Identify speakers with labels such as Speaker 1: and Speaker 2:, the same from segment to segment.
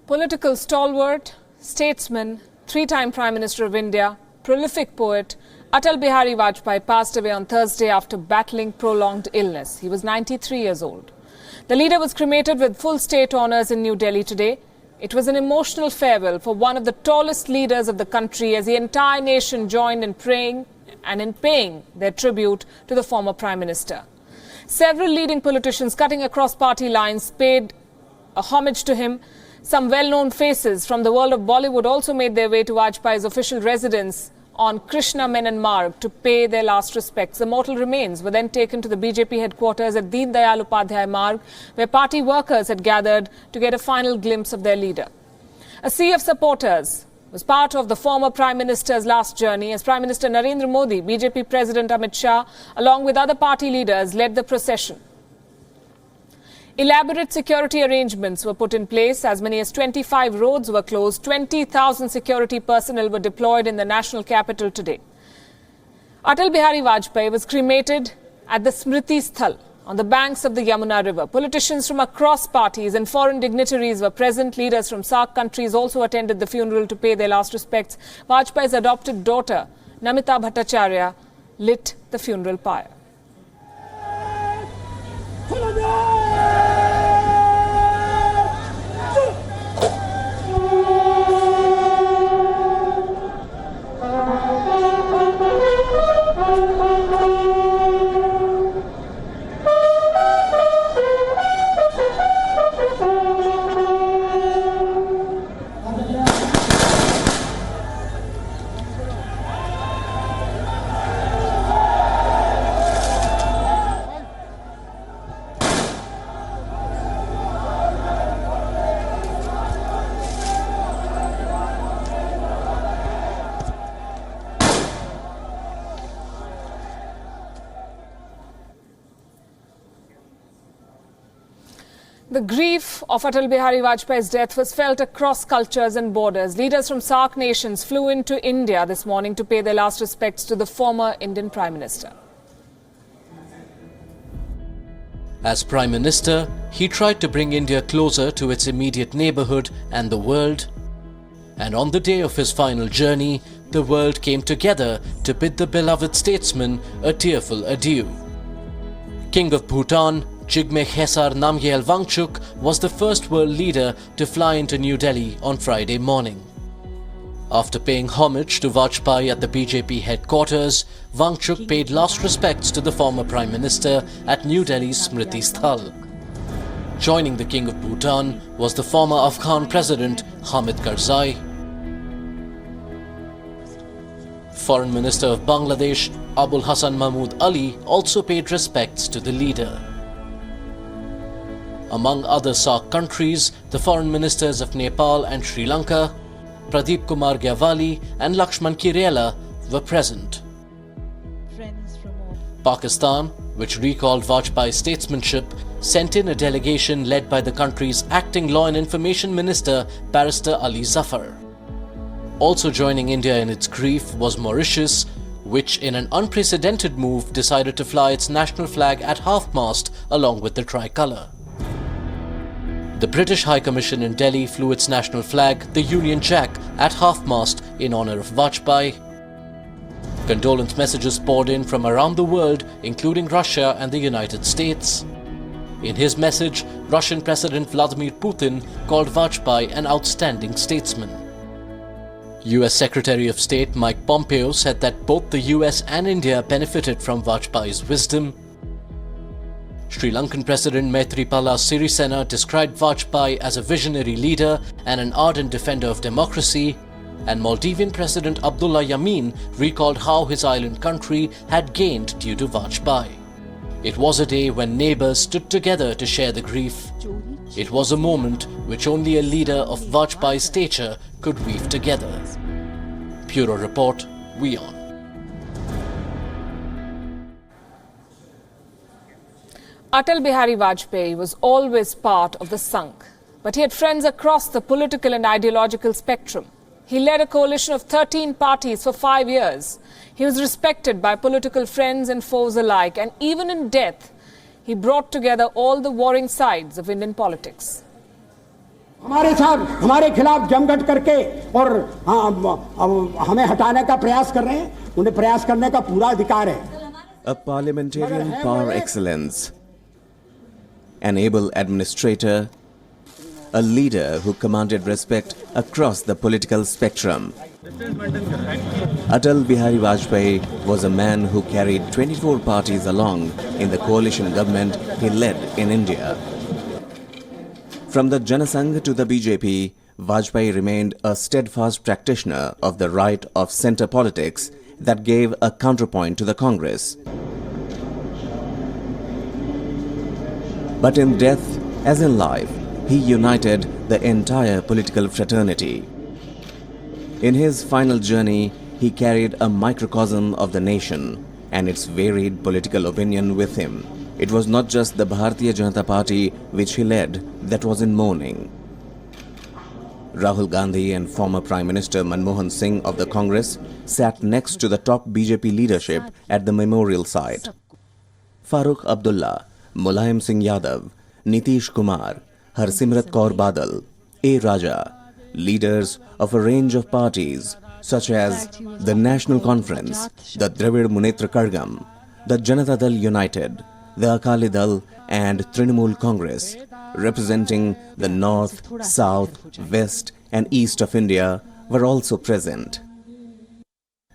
Speaker 1: Political stalwart, statesman, three-time Prime Minister of India, prolific poet, Atal Bihari Vajpayee passed away on Thursday after battling prolonged illness. He was 93 years old. The leader was cremated with full state honours in New Delhi today. It was an emotional farewell for one of the tallest leaders of the country as the entire nation joined in praying and in paying their tribute to the former Prime Minister. Several leading politicians cutting across party lines paid a homage to him. Some well-known faces from the world of Bollywood also made their way to Vajpayee's official residence on Krishna Menon Marg to pay their last respects. The mortal remains were then taken to the BJP headquarters at Deen Dayal Upadhyay Marg, where party workers had gathered to get a final glimpse of their leader. A sea of supporters was part of the former Prime Minister's last journey as Prime Minister Narendra Modi, BJP President Amit Shah, along with other party leaders, led the procession. Elaborate security arrangements were put in place. As many as 25 roads were closed. 20,000 security personnel were deployed in the national capital today. Atal Bihari Vajpayee was cremated at the Smriti Sthal on the banks of the Yamuna River. Politicians from across parties and foreign dignitaries were present. Leaders from SAARC countries also attended the funeral to pay their last respects. Vajpayee's adopted daughter, Namita Bhattacharya, lit the funeral pyre. The grief of Atal Bihari Vajpayee's death was felt across cultures and borders. Leaders from SAARC nations flew into India this morning to pay their last respects to the former Indian Prime Minister.
Speaker 2: As Prime Minister, he tried to bring India closer to its immediate neighbourhood and the world. And on the day of his final journey, the world came together to bid the beloved statesman a tearful adieu. King of Bhutan, Jigme Khesar Namgyel Wangchuk was the first world leader to fly into New Delhi on Friday morning. After paying homage to Vajpayee at the BJP headquarters, Wangchuk paid last respects to the former Prime Minister at New Delhi's Smriti Sthal. Joining the King of Bhutan was the former Afghan President Hamid Karzai. Foreign Minister of Bangladesh Abul Hassan Mahmood Ali also paid respects to the leader. Among other SAARC countries, the foreign ministers of Nepal and Sri Lanka, Pradeep Kumar Gyavali and Lakshman Kirela were present. Pakistan, which recalled Vajpayee's statesmanship, sent in a delegation led by the country's acting Law and Information Minister, Barrister Ali Zafar. Also joining India in its grief was Mauritius, which in an unprecedented move decided to fly its national flag at half-mast along with the tricolour. The British High Commission in Delhi flew its national flag, the Union Jack, at half-mast in honour of Vajpayee. Condolence messages poured in from around the world, including Russia and the United States. In his message, Russian President Vladimir Putin called Vajpayee an outstanding statesman. US Secretary of State Mike Pompeo said that both the US and India benefited from Vajpayee's wisdom. Sri Lankan President Maithripala Sirisena described Vajpayee as a visionary leader and an ardent defender of democracy, and Maldivian President Abdullah Yameen recalled how his island country had gained due to Vajpayee. It was a day when neighbours stood together to share the grief. It was a moment which only a leader of Vajpayee's stature could weave together. Bureau Report, WION.
Speaker 1: Atal Bihari Vajpayee was always part of the Sangh, but he had friends across the political and ideological spectrum. He led a coalition of 13 parties for 5 years. He was respected by political friends and foes alike, and even in death, he brought together all the warring sides of Indian politics.
Speaker 3: हमारे साथ हमारे खिलाफ जमघट करके और हमें हटाने का प्रयास कर रहे हैं, उन्हें प्रयास करने का पूरा अधिकार है।
Speaker 4: A parliamentarian par excellence, an able administrator, a leader who commanded respect across the political spectrum. Atal Bihari Vajpayee was a man who carried 24 parties along in the coalition government he led in India. From the Janasangh to the BJP, Vajpayee remained a steadfast practitioner of the right of centre politics that gave a counterpoint to the Congress. But in death, as in life, he united the entire political fraternity. In his final journey, he carried a microcosm of the nation and its varied political opinion with him. It was not just the Bharatiya Janata Party which he led that was in mourning. Rahul Gandhi and former Prime Minister Manmohan Singh of the Congress sat next to the top BJP leadership at the memorial site. Farooq Abdullah, Mulayam Singh Yadav, Nitish Kumar, Harsimrat Kaur Badal, A. Raja, leaders of a range of parties such as the National Conference, the Dravid Munetra Kargam, the Janata Dal United, the Akali Dal and Trinamool Congress, representing the north, south, west and east of India, were also present.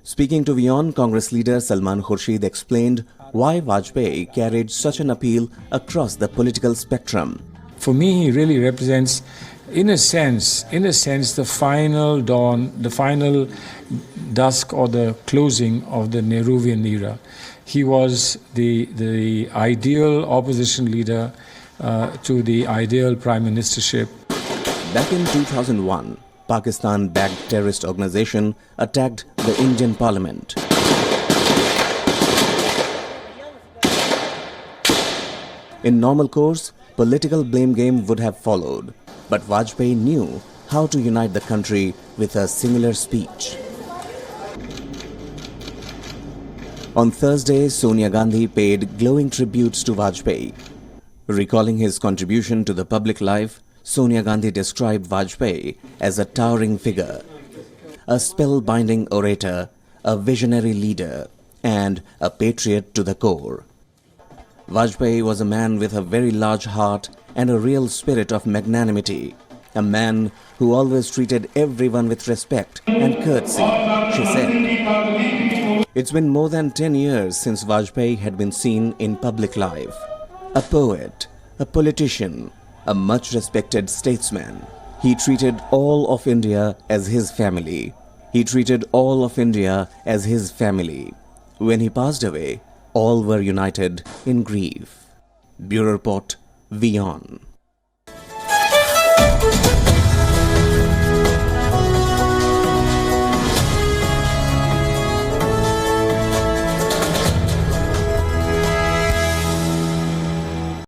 Speaker 4: Speaking to WION, Congress leader Salman Khurshid explained why Vajpayee carried such an appeal across the political spectrum.
Speaker 5: For me, he really represents, in a sense, the final dawn, the final dusk or the closing of the Nehruvian era. He was the ideal opposition leader to the ideal prime ministership.
Speaker 4: Back in 2001, Pakistan-backed terrorist organization attacked the Indian Parliament. In normal course, political blame game would have followed, but Vajpayee knew how to unite the country with a similar speech. On Thursday, Sonia Gandhi paid glowing tributes to Vajpayee. Recalling his contribution to the public life, Sonia Gandhi described Vajpayee as a towering figure, a spellbinding orator, a visionary leader, and a patriot to the core. Vajpayee was a man with a very large heart and a real spirit of magnanimity, a man who always treated everyone with respect and courtesy, she said. It's been more than 10 years since Vajpayee had been seen in public life. A poet, a politician, a much respected statesman. He treated all of India as his family. He treated all of India as his family. When he passed away, all were united in grief. Bureau Report, WION.